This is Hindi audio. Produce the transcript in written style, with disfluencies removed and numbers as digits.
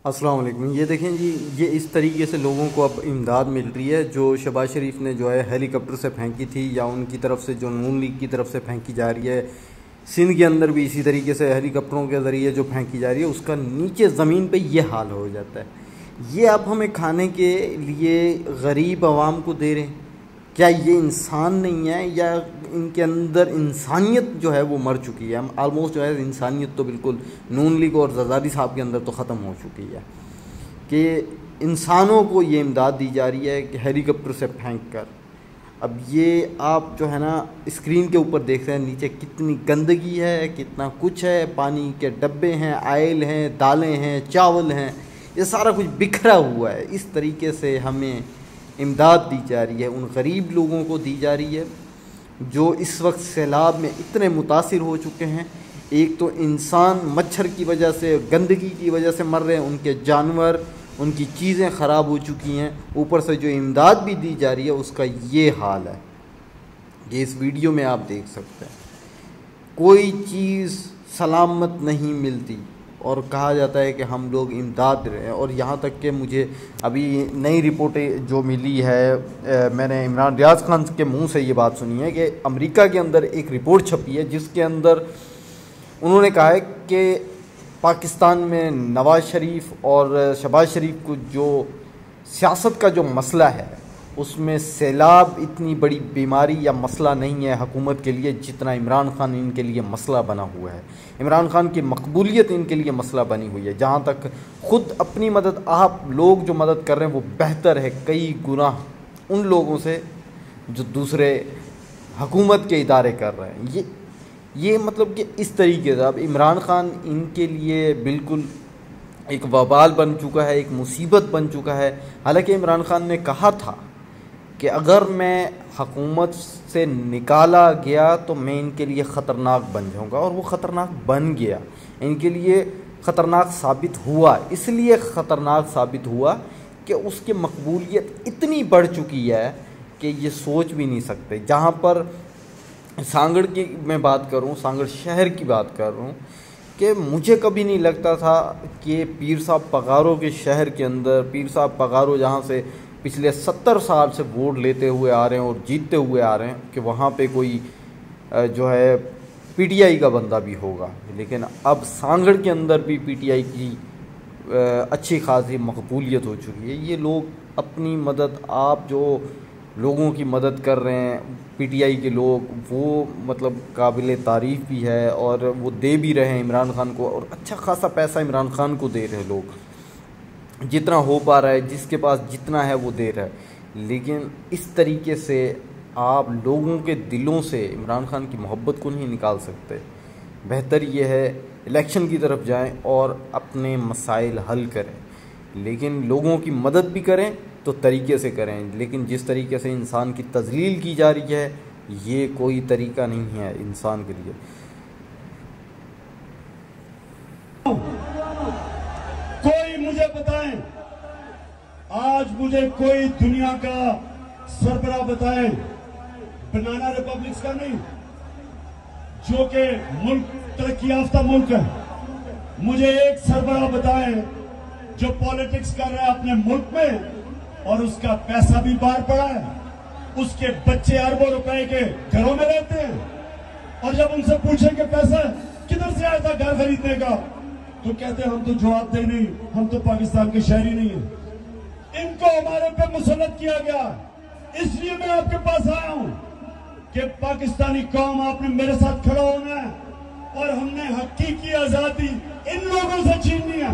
अस्सलाम वालेकुम। ये देखें जी, ये इस तरीके से लोगों को अब इमदाद मिल रही है। जो शहबाज शरीफ ने जो है हेलीकॉप्टर से फेंकी थी या उनकी तरफ से जो नून लीग की तरफ से फेंकी जा रही है, सिंध के अंदर भी इसी तरीके से हेलीकॉप्टरों के ज़रिए जो फेंकी जा रही है, उसका नीचे ज़मीन पे ये हाल हो जाता है। ये आप हमें खाने के लिए गरीब आवाम को दे रहे हैं। क्या ये इंसान नहीं है या इनके अंदर इंसानियत जो है वो मर चुकी है? हम आलमोस्ट जो है इंसानियत तो बिल्कुल नून लीग और ज़रदारी साहब के अंदर तो ख़त्म हो चुकी है कि इंसानों को ये इमदाद दी जा रही है कि हेलीकॉप्टर से फेंक कर। अब ये आप जो है ना स्क्रीन के ऊपर देख रहे हैं, नीचे कितनी गंदगी है, कितना कुछ है, पानी के डब्बे हैं, आयल हैं, दालें हैं, चावल हैं, ये सारा कुछ बिखरा हुआ है। इस तरीके से हमें इमदाद दी जा रही है, उन गरीब लोगों को दी जा रही है जो इस वक्त सैलाब में इतने मुतासिर हो चुके हैं। एक तो इंसान मच्छर की वजह से, गंदगी की वजह से मर रहे हैं, उनके जानवर, उनकी चीज़ें ख़राब हो चुकी हैं, ऊपर से जो इमदाद भी दी जा रही है उसका ये हाल है। ये इस वीडियो में आप देख सकते हैं, कोई चीज़ सलामत नहीं मिलती और कहा जाता है कि हम लोग इमदाद दे रहे हैं। और यहाँ तक कि मुझे अभी नई रिपोर्टें जो मिली है, मैंने इमरान रियाज खान के मुंह से ये बात सुनी है कि अमेरिका के अंदर एक रिपोर्ट छपी है जिसके अंदर उन्होंने कहा है कि पाकिस्तान में नवाज़ शरीफ और शहबाज शरीफ को जो सियासत का जो मसला है उसमें सैलाब इतनी बड़ी बीमारी या मसला नहीं है हुकूमत के लिए जितना इमरान खान इनके लिए मसला बना हुआ है। इमरान खान की मकबूलियत इनके लिए मसला बनी हुई है। जहाँ तक ख़ुद अपनी मदद आप लोग जो मदद कर रहे हैं वो बेहतर है कई गुना उन लोगों से जो दूसरे हुकूमत के इदारे कर रहे हैं। ये मतलब कि इस तरीके से अब इमरान खान इनके लिए बिल्कुल एक वबाल बन चुका है, एक मुसीबत बन चुका है। हालांकि इमरान खान ने कहा था कि अगर मैं हुकूमत से निकाला गया तो मैं इनके लिए ख़तरनाक बन जाऊंगा, और वो ख़तरनाक बन गया। इनके लिए ख़तरनाक साबित हुआ, इसलिए ख़तरनाक साबित हुआ कि उसकी मकबूलियत इतनी बढ़ चुकी है कि ये सोच भी नहीं सकते। जहाँ पर सांगड़ की मैं बात करूँ, सांगड़ शहर की बात कर रहा हूँ, कि मुझे कभी नहीं लगता था कि पीर साहब पगारों के शहर के अंदर, पीर साहब पगारों जहाँ से पिछले 70 साल से वोट लेते हुए आ रहे हैं और जीतते हुए आ रहे हैं, कि वहाँ पे कोई जो है पीटीआई का बंदा भी होगा। लेकिन अब सांगड़ के अंदर भी पीटीआई की अच्छी खासी मकबूलियत हो चुकी है। ये लोग अपनी मदद, आप जो लोगों की मदद कर रहे हैं पीटीआई के लोग, वो मतलब काबिल तारीफ़ भी है और वो दे भी रहे हैं इमरान खान को, और अच्छा खासा पैसा इमरान खान को दे रहे हैं लोग, जितना हो पा रहा है, जिसके पास जितना है वो दे रहा है। लेकिन इस तरीके से आप लोगों के दिलों से इमरान खान की मोहब्बत को नहीं निकाल सकते। बेहतर ये है इलेक्शन की तरफ जाएं और अपने मसाइल हल करें, लेकिन लोगों की मदद भी करें तो तरीके से करें। लेकिन जिस तरीके से इंसान की तजलील की जा रही है, ये कोई तरीका नहीं है इंसान के लिए। कोई मुझे बताएं, आज मुझे कोई दुनिया का सरबराह बताएं, बनाना रिपब्लिक्स का नहीं, जो कि मुल्क तरक्की याफ्ता मुल्क है, मुझे एक सरबराह बताएं जो पॉलिटिक्स कर रहा है अपने मुल्क में और उसका पैसा भी बाहर पड़ा है, उसके बच्चे अरबों रुपए के घरों में रहते हैं, और जब उनसे पूछेंगे पैसा किधर से आया था घर खरीदने का, तो कहते हैं हम तो जवाब दे नहीं, हम तो पाकिस्तान के शहरी नहीं है। इनको हमारे पे मुसल्लत किया गया, इसलिए मैं आपके पास आया हूं कि पाकिस्तानी कौम, आपने मेरे साथ खड़ा होना है और हमने हकीकी आजादी इन लोगों से छीननी है।